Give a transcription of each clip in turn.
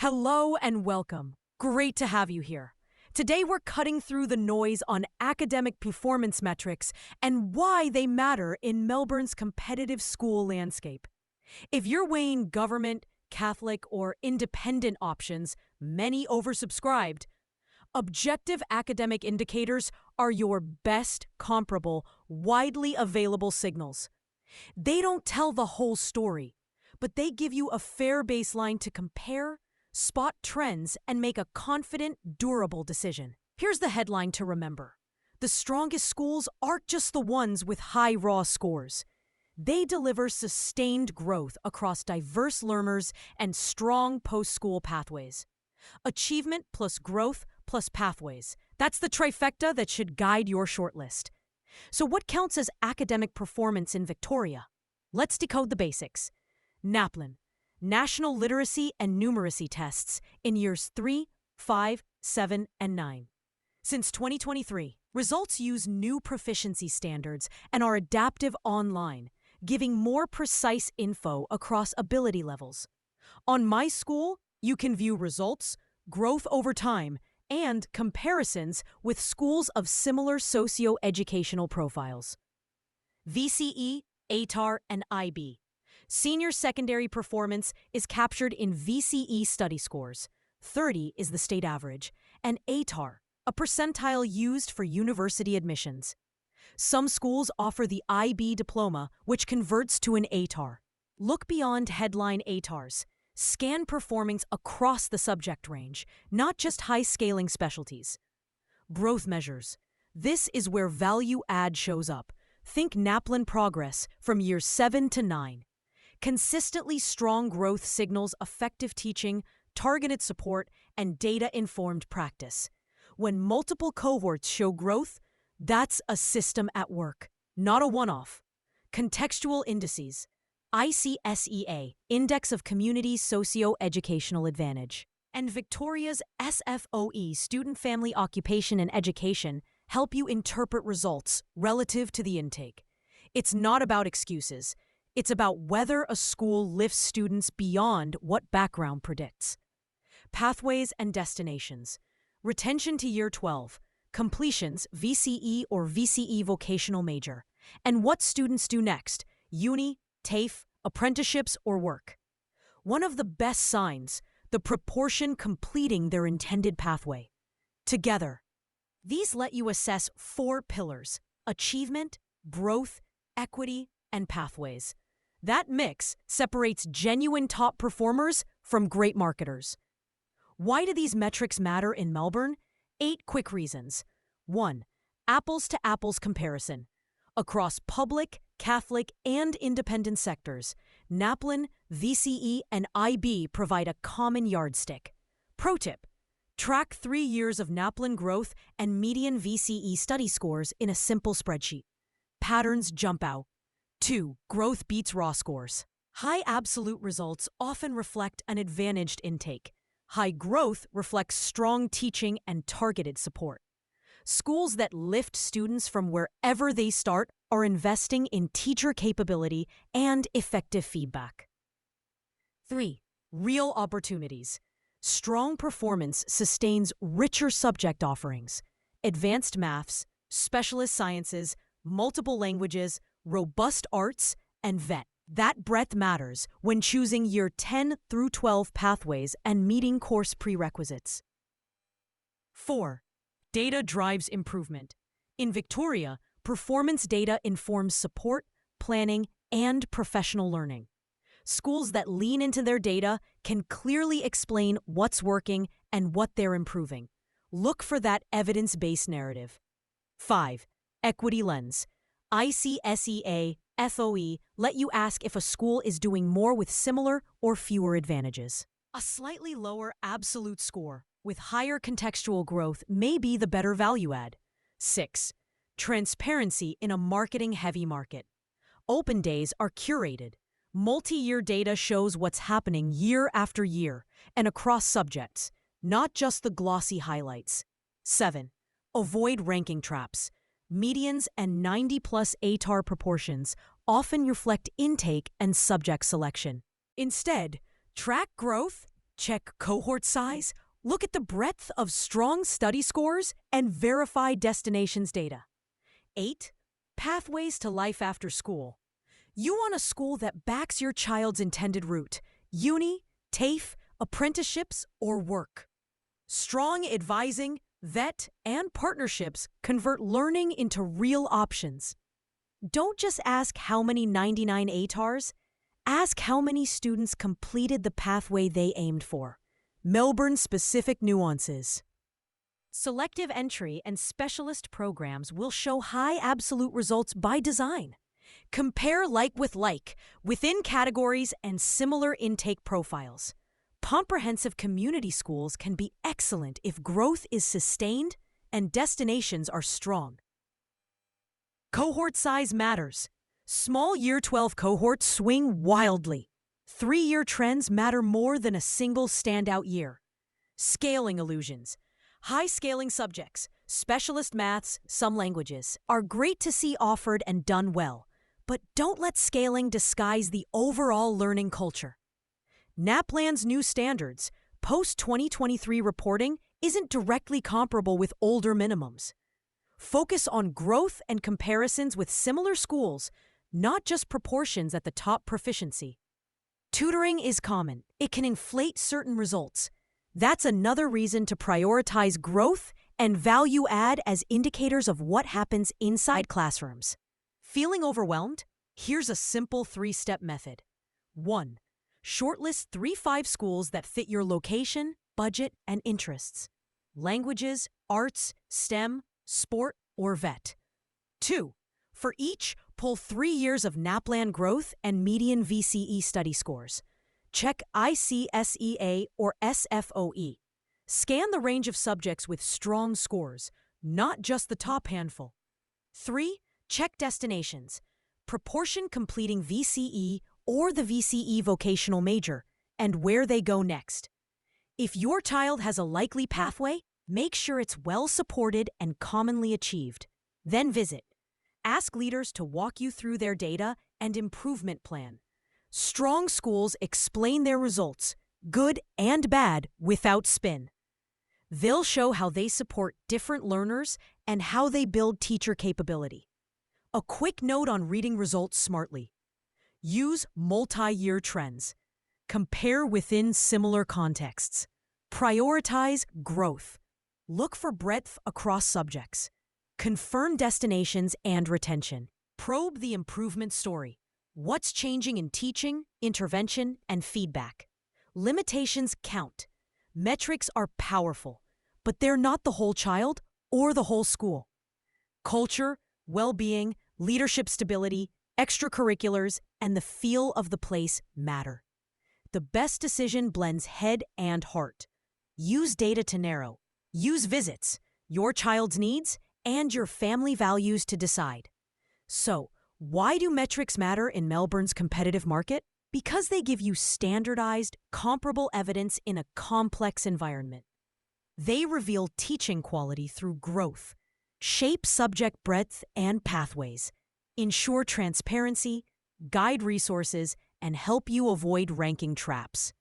Hello and welcome. Great to have you here. Today we're cutting through the noise on academic performance metrics and why they matter in Melbourne's competitive school landscape. If you're weighing government, Catholic, or independent options, many oversubscribed, objective academic indicators are your best comparable, widely available signals. They don't tell the whole story, but they give you a fair baseline to compare, spot trends, and make a confident, durable decision. Here's the headline to remember. The strongest schools aren't just the ones with high raw scores. They deliver sustained growth across diverse learners and strong post-school pathways. Achievement plus growth plus pathways. That's the trifecta that should guide your shortlist. So what counts as academic performance in Victoria? Let's decode the basics. NAPLAN, National Literacy and Numeracy Tests in years 3, 5, 7, and 9. Since 2023, results use new proficiency standards and are adaptive online, giving more precise info across ability levels. On My School, you can view results, growth over time, and comparisons with schools of similar socio-educational profiles. VCE, ATAR, and IB. Senior secondary performance is captured in VCE study scores. 30 is the state average, and ATAR, a percentile used for university admissions. Some schools offer the IB diploma, which converts to an ATAR. Look beyond headline ATARs. Scan performance across the subject range, not just high-scaling specialties. Growth measures. This is where value add shows up. Think NAPLAN progress from years 7 to 9. Consistently strong growth signals effective teaching, targeted support, and data-informed practice. When multiple cohorts show growth, that's a system at work, not a one-off. Contextual indices. ICSEA, Index of Community Socio-Educational Advantage, and Victoria's SFOE, Student Family Occupation and Education, help you interpret results relative to the intake. It's not about excuses. It's about whether a school lifts students beyond what background predicts. Pathways and destinations. Retention to year 12. Completions, VCE or VCE vocational major. And what students do next, uni, TAFE, apprenticeships, or work. One of the best signs, the proportion completing their intended pathway. Together, these let you assess 4 pillars: achievement, growth, equity, and pathways. That mix separates genuine top performers from great marketers. Why do these metrics matter in Melbourne? 8 quick reasons. 1. Apples-to-apples comparison. Across public, Catholic, and independent sectors, NAPLAN, VCE, and IB provide a common yardstick. Pro tip: track 3 years of NAPLAN growth and median VCE study scores in a simple spreadsheet. Patterns jump out. 2. Growth beats raw scores. High absolute results often reflect an advantaged intake. High growth reflects strong teaching and targeted support. Schools that lift students from wherever they start are investing in teacher capability and effective feedback. 3. Real opportunities. Strong performance sustains richer subject offerings. Advanced maths, specialist sciences, multiple languages, robust arts, and VET. That breadth matters when choosing year 10 through 12 pathways and meeting course prerequisites. 4. Data drives improvement. In Victoria, performance data informs support, planning, and professional learning. Schools that lean into their data can clearly explain what's working and what they're improving. Look for that evidence-based narrative. 5. Equity lens. ICSEA, FOE let you ask if a school is doing more with similar or fewer advantages. A slightly lower absolute score with higher contextual growth may be the better value add. 6. Transparency in a marketing-heavy market. Open days are curated. Multi-year data shows what's happening year after year and across subjects, not just the glossy highlights. 7. Avoid ranking traps. Medians and 90-plus ATAR proportions often reflect intake and subject selection. Instead, track growth, Check cohort size, look at the breadth of strong study scores, and verify destinations data. 8. Pathways to life after school. You want a school that backs your child's intended route: uni, TAFE, apprenticeships, or work. Strong advising, vet, and partnerships convert learning into real options. Don't just ask how many 99 ATARs, ask how many students completed the pathway they aimed for. Melbourne-specific nuances. Selective entry and specialist programs will show high absolute results by design. Compare like with like, within categories and similar intake profiles. Comprehensive community schools can be excellent if growth is sustained and destinations are strong. Cohort size matters. Small Year 12 cohorts swing wildly. 3-year trends matter more than a single standout year. Scaling illusions. High scaling subjects, specialist maths, some languages, are great to see offered and done well, but don't let scaling disguise the overall learning culture. NAPLAN's new standards, post-2023 reporting, isn't directly comparable with older minimums. Focus on growth and comparisons with similar schools, not just proportions at the top proficiency. Tutoring is common. It can inflate certain results. That's another reason to prioritize growth and value add as indicators of what happens inside classrooms. Feeling overwhelmed? Here's a simple 3-step method. 1. Shortlist 3-5 schools that fit your location, budget, and interests. Languages, arts, STEM, sport, or vet. 2. For each, pull 3 years of NAPLAN growth and median VCE study scores. Check ICSEA or SFOE. Scan the range of subjects with strong scores, not just the top handful. 3. Check destinations. Proportion completing VCE or the VCE vocational major, and where they go next. If your child has a likely pathway, make sure it's well supported and commonly achieved. Then visit. Ask leaders to walk you through their data and improvement plan. Strong schools explain their results, good and bad, without spin. They'll show how they support different learners and how they build teacher capability. A quick note on reading results smartly. Use multi-year trends. Compare within similar contexts. Prioritize growth. Look for breadth across subjects. Confirm destinations and retention. Probe the improvement story. What's changing in teaching, intervention, and feedback? Limitations count. Metrics are powerful, but they're not the whole child or the whole school. Culture, well-being, leadership stability, extracurriculars, and the feel of the place matter. The best decision blends head and heart. Use data to narrow. Use visits, your child's needs, and your family values to decide. So, why do metrics matter in Melbourne's competitive market? Because they give you standardized, comparable evidence in a complex environment. They reveal teaching quality through growth, shape subject breadth and pathways, ensure transparency, guide resources, and help you avoid ranking traps.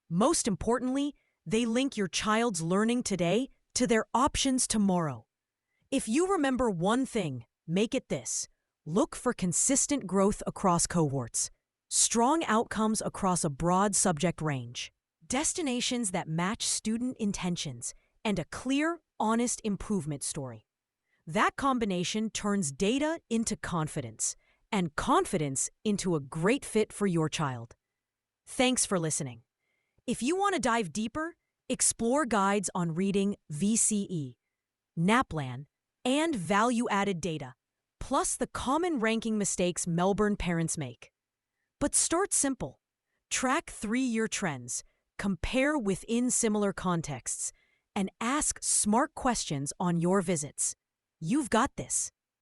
Most importantly, they link your child's learning today to their options tomorrow. If you remember one thing, make it this. Look for consistent growth across cohorts, strong outcomes across a broad subject range, destinations that match student intentions, and a clear, honest improvement story. That combination turns data into confidence, and confidence into a great fit for your child. Thanks for listening. If you want to dive deeper, explore guides on reading VCE, NAPLAN, and value-added data, plus the common ranking mistakes Melbourne parents make. But start simple. Track 3-year trends, compare within similar contexts, and ask smart questions on your visits. You've got this.